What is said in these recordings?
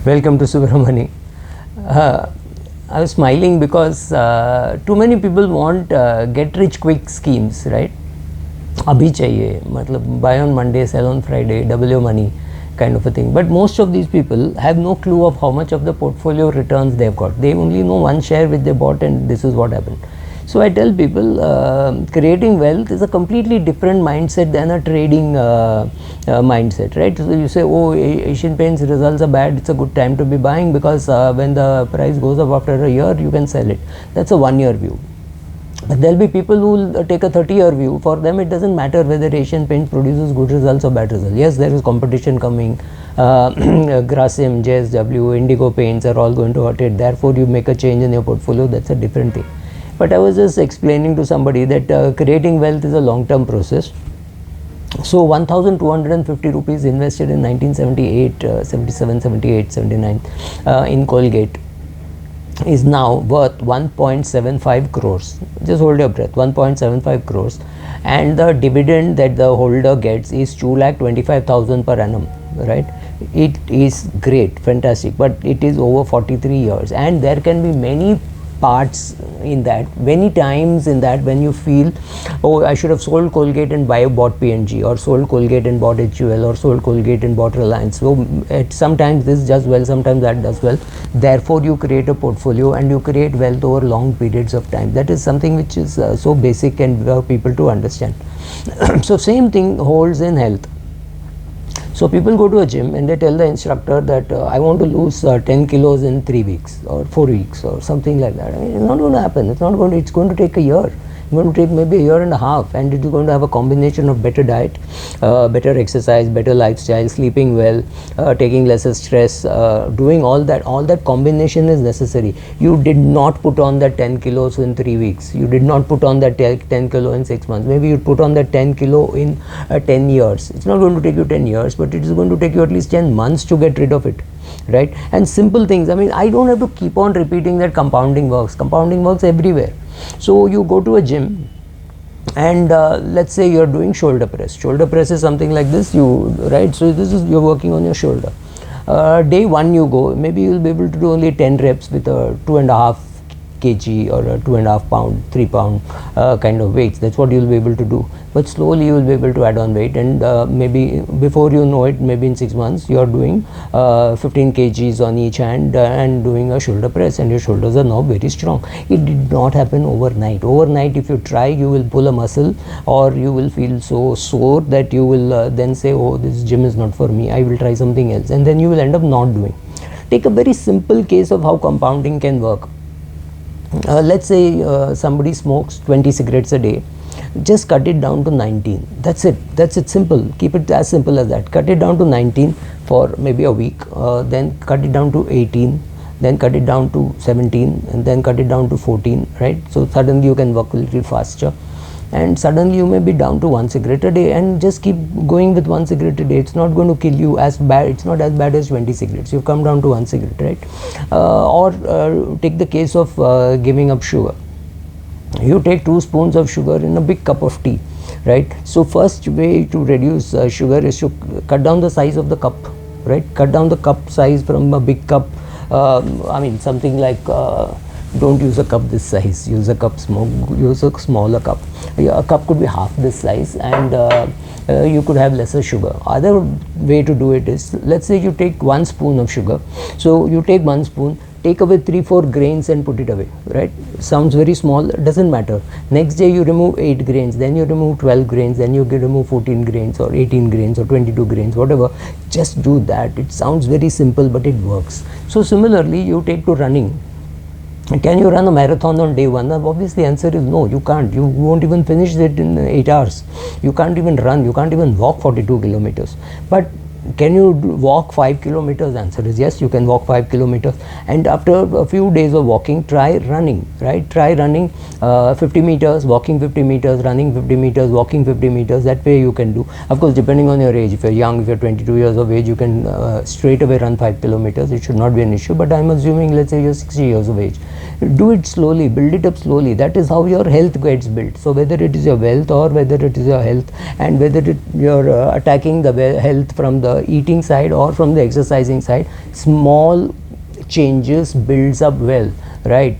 Welcome to Subramani. I was smiling because too many people want get rich quick schemes, right? Abhi chahiye, matlab buy on Monday, sell on Friday, double your money, kind of a thing. But most of these people have no clue of how much of the portfolio returns they've got. They only know one share which they bought, and this is what happened. So I tell people creating wealth is a completely different mindset than a trading mindset, right? So you say, oh, Asian Paints results are bad, it's a good time to be buying because when the price goes up after a year, you can sell it. That's a 1 year view. But there will be people who will take a 30-year view. For them, it doesn't matter whether Asian Paints produces good results or bad results. Yes, there is competition coming. Grasim, JSW, Indigo Paints are all going to hurt it. Therefore, you make a change in your portfolio. That's a different thing. But I was just explaining to somebody that creating wealth is a long-term process. So 1,250 rupees invested in 1978, 77, 78, 79 in Colgate is now worth 1.75 crores. Just hold your breath, 1.75 crores. And the dividend that the holder gets is 2,25,000 per annum, right? It is great, fantastic, but it is over 43 years. And there can be many parts in that, many times in that when you feel, oh, I should have sold Colgate and bought PNG, or sold Colgate and bought HUL, or sold Colgate and bought Reliance. So sometimes this does well, sometimes that does well. Therefore you create a portfolio and you create wealth over long periods of time. That is something which is so basic and people to understand. So same thing holds in health. So people go to a gym and they tell the instructor that I want to lose 10 kilos in 3 weeks or 4 weeks or something like that. I mean, it's not going to happen. It's going to take a year. It's going to take maybe a year and a half, and it is going to have a combination of better diet, better exercise, better lifestyle, sleeping well, taking lesser stress, doing all that. All that combination is necessary. You did not put on that 10 kilos in 3 weeks. You did not put on that 10 kilo in 6 months. Maybe you put on that 10 kilo in 10 years. It's not going to take you 10 years, but it is going to take you at least 10 months to get rid of it, right? And simple things. I mean, I don't have to keep on repeating that compounding works. Compounding works everywhere. So you go to a gym and let's say you're doing shoulder press. Shoulder press is something like this, right? So this is, you're working on your shoulder. Day 1 you go, maybe you'll be able to do only 10 reps with a 2.5 kg or a 2.5 pound, 3 pound kind of weights. That's what you'll be able to do. But slowly you will be able to add on weight, and maybe before you know it, maybe in 6 months you are doing 15 kgs on each hand and doing a shoulder press, and your shoulders are now very strong. It did not happen overnight. Overnight, if you try, you will pull a muscle, or you will feel so sore that you will then say, oh, this gym is not for me, I will try something else, and then you will end up not doing. Take a very simple case of how compounding can work. Let's say somebody smokes 20 cigarettes a day. Just cut it down to 19. That's it, simple. Keep it as simple as that. Cut it down to 19 for maybe a week, then cut it down to 18, then cut it down to 17, and then cut it down to 14, right? So suddenly you can work a little faster, and suddenly you may be down to 1 cigarette a day, and just keep going with 1 cigarette a day. It's not going to kill you as bad. It's not as bad as 20 cigarettes. You've come down to 1 cigarette, right? Or take the case of giving up sugar. You take 2 spoons of sugar in a big cup of tea, right? So first way to reduce sugar is to cut down the size of the cup, right? Cut down the cup size from a big cup. I mean, something like don't use a cup this size. Use a smaller cup. A cup could be half this size, and you could have lesser sugar. Other way to do it is, let's say you take 1 spoon of sugar. So you take 1 spoon, take away 3-4 grains and put it away, right? Sounds very small, doesn't matter. Next day you remove 8 grains, then you remove 12 grains, then you remove 14 grains or 18 grains or 22 grains, whatever. Just do that. It sounds very simple, but it works. So similarly, you take to running. Can you run a marathon on day 1? Obviously the answer is no, you can't. You won't even finish it in 8 hours. You can't even run, you can't even walk 42 kilometers. But can you walk 5 kilometers? Answer is yes, you can walk 5 kilometers. And after a few days of walking, try running, right? Try running 50 meters, walking 50 meters, running 50 meters, walking 50 meters. That way you can do. Of course, depending on your age, if you're young, if you're 22 years of age, you can straight away run 5 kilometers. It should not be an issue. But I'm assuming, let's say you're 60 years of age. Do it slowly, build it up slowly. That is how your health gets built. So whether it is your wealth or whether it is your health, and whether you're attacking the health from the the eating side or from the exercising side, small changes builds up well, right?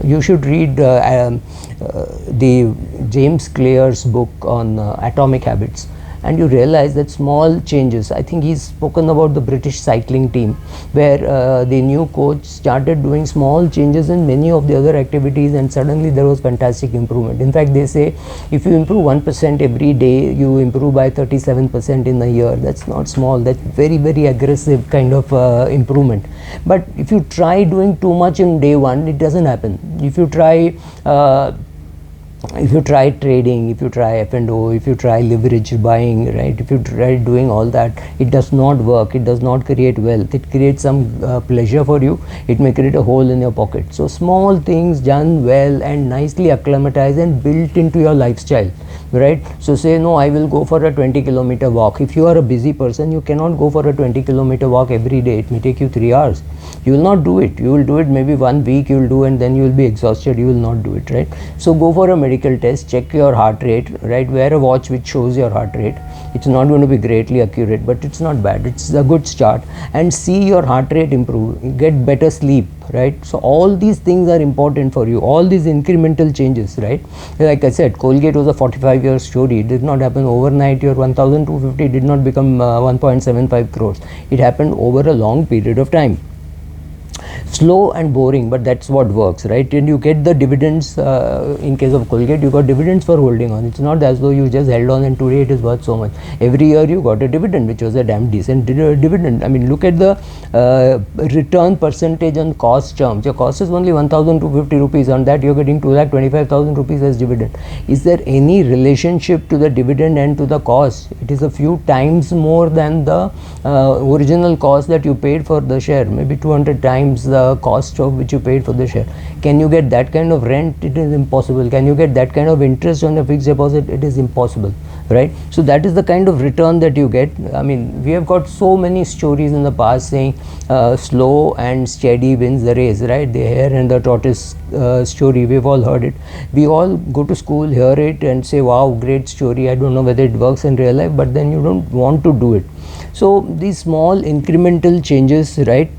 You should read the James Clear's book on atomic habits, and you realize that small changes, I think he's spoken about the British cycling team, where the new coach started doing small changes in many of the other activities, and suddenly there was fantastic improvement. In fact, they say if you improve 1% every day, you improve by 37% in a year. That's not small, that's very, very aggressive kind of improvement. But if you try doing too much in day one, it doesn't happen. If you try trading, if you try F&O, if you try leverage buying, right, if you try doing all that, it does not work, it does not create wealth. It creates some pleasure for you, it may create a hole in your pocket. So small things done well and nicely acclimatized and built into your lifestyle, right? So say, no, I will go for a 20-kilometer walk. If you are a busy person, you cannot go for a 20-kilometer walk every day. It may take you 3 hours. You will not do it. You will do it maybe 1 week, you will do, and then you will be exhausted, you will not do it, right? So go for a medical test, check your heart rate, right? Wear a watch which shows your heart rate. It's not going to be greatly accurate, but it's not bad, it's a good start. And see your heart rate improve, get better sleep, right? So all these things are important for you, all these incremental changes, right? Like I said, Colgate was a 45-year story. It did not happen overnight. Your 1250 did not become 1.75 crores. It happened over a long period of time. Slow and boring, but that's what works, right? And you get the dividends. In case of Colgate, you got dividends for holding on. It's not as though you just held on and today it is worth so much. Every year you got a dividend, which was a damn decent dividend. I mean, look at the return percentage on cost terms. Your cost is only 1,250 rupees. On that, you're getting 2,25,000 rupees as dividend. Is there any relationship to the dividend and to the cost? It is a few times more than the original cost that you paid for the share, maybe 200 times the cost of which you paid for the share. Can you get that kind of rent? It is impossible. Can you get that kind of interest on a fixed deposit? It is impossible, right? So that is the kind of return that you get. I mean, we have got so many stories in the past saying slow and steady wins the race, right? The hare and the tortoise story, we've all heard it. We all go to school, hear it and say, wow, great story. I don't know whether it works in real life, but then you don't want to do it. So these small incremental changes, right?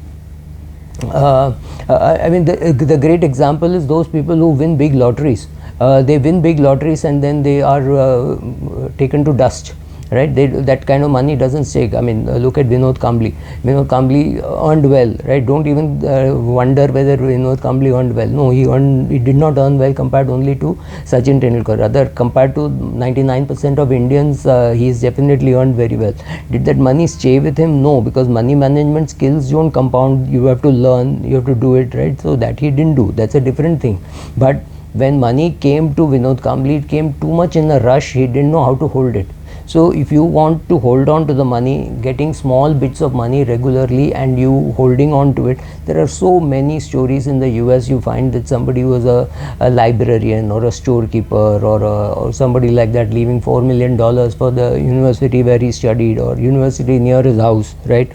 I mean, the great example is those people who win big lotteries. They win big lotteries and then they are taken to dust, right? That kind of money doesn't stay. I mean, look at Vinod Kambli. Vinod Kambli earned well, right? Don't even wonder whether Vinod Kambli earned well. No, he did not earn well compared only to Sachin Tendulkar. Rather, compared to 99% of Indians, he's definitely earned very well. Did that money stay with him? No, because money management skills don't compound. You have to learn, you have to do it, right? So that he didn't do. That's a different thing. But when money came to Vinod Kambli, it came too much in a rush. He didn't know how to hold it. So if you want to hold on to the money, getting small bits of money regularly and you holding on to it, there are so many stories in the US. You find that somebody was a librarian or a storekeeper or somebody like that, leaving $4 million for the university where he studied or university near his house, right?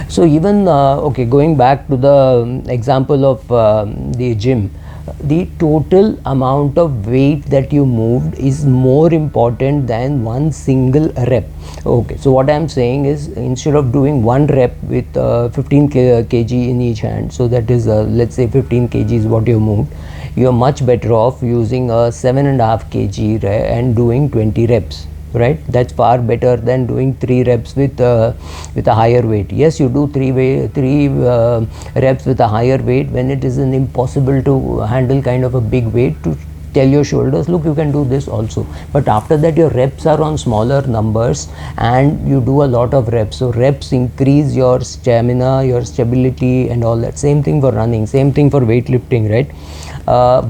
So even, okay, going back to the example of the gym, the total amount of weight that you moved is more important than one single rep. Okay, so what I'm saying is, instead of doing one rep with 15 kg in each hand, so that is let's say 15 kg is what you moved, you're much better off using a 7.5 kg and doing 20 reps. Right, that's far better than doing 3 reps with a higher weight. Yes, you do 3 reps with a higher weight when it is impossible to handle kind of a big weight, to tell your shoulders, look, you can do this also. But after that, your reps are on smaller numbers and you do a lot of reps. So reps increase your stamina, your stability and all that. Same thing for running, same thing for weightlifting, right?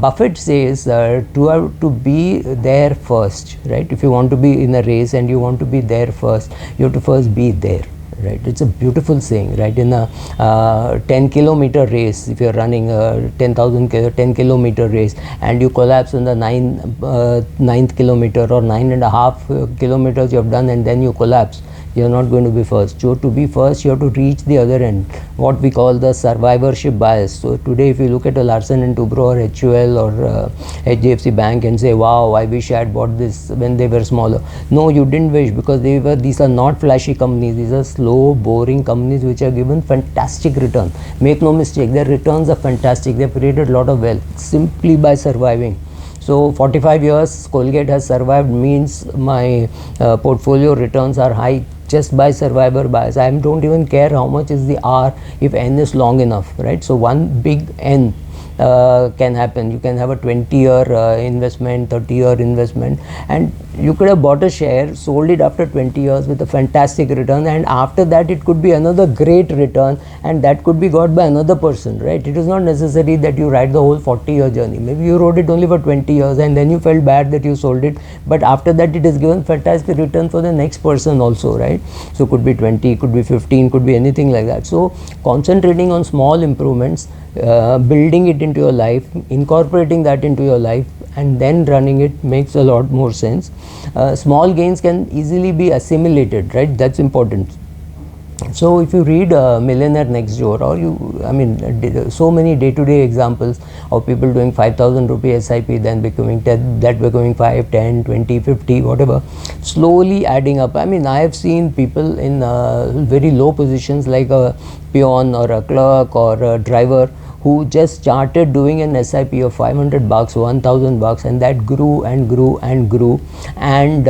Buffett says to be there first, right? If you want to be in a race and you want to be there first, you have to first be there. Right, it's a beautiful saying, right? In a 10-kilometer race, if you're running a 10 kilometer race and you collapse in the 9th kilometer or 9.5 kilometers you have done and then you collapse, you're not going to be first. So to be first, you have to reach the other end, what we call the survivorship bias. So today if you look at a Larsen and Toubro or HUL or HDFC Bank and say, wow, I wish I had bought this when they were smaller. No, you didn't wish, because these are not flashy companies. These are slow, boring companies which are given fantastic return. Make no mistake, their returns are fantastic. They've created a lot of wealth simply by surviving. So 45 years Colgate has survived means my portfolio returns are high just by survivor bias. I don't even care how much is the R if N is long enough, right? So one big N can happen. You can have a 20-year investment, 30-year investment, and you could have bought a share, sold it after 20 years with a fantastic return, and after that it could be another great return, and that could be got by another person, right? It is not necessary that you ride the whole 40-year journey. Maybe you rode it only for 20 years and then you felt bad that you sold it, but after that it has given fantastic return for the next person also, right? So could be 20, could be 15, could be anything like that. So concentrating on small improvements, building it into your life, incorporating that into your life, and then running it makes a lot more sense. Small gains can easily be assimilated, right? That's important. So if you read Millionaire Next Door, or so many day-to-day examples of people doing 5,000 rupee SIP, then becoming 10, that becoming 5, 10, 20, 50, whatever, slowly adding up. I mean, I have seen people in very low positions like a peon or a clerk or a driver who just started doing an SIP of 500 bucks, 1,000 bucks, and that grew and grew and grew, and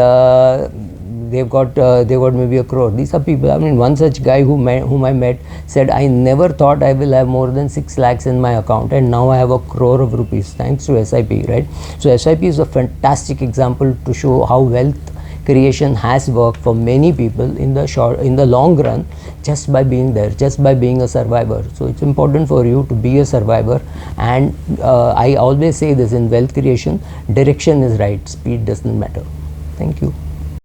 they've got maybe 1 crore. These are people. I mean, one such guy whom I met said, I never thought I will have more than 6 lakhs in my account, and now I have 1 crore of rupees thanks to SIP, right? So SIP is a fantastic example to show how wealth creation has worked for many people in the long run, just by being there, just by being a survivor. So it's important for you to be a survivor, and I always say this in wealth creation: direction is right, speed doesn't matter. Thank you.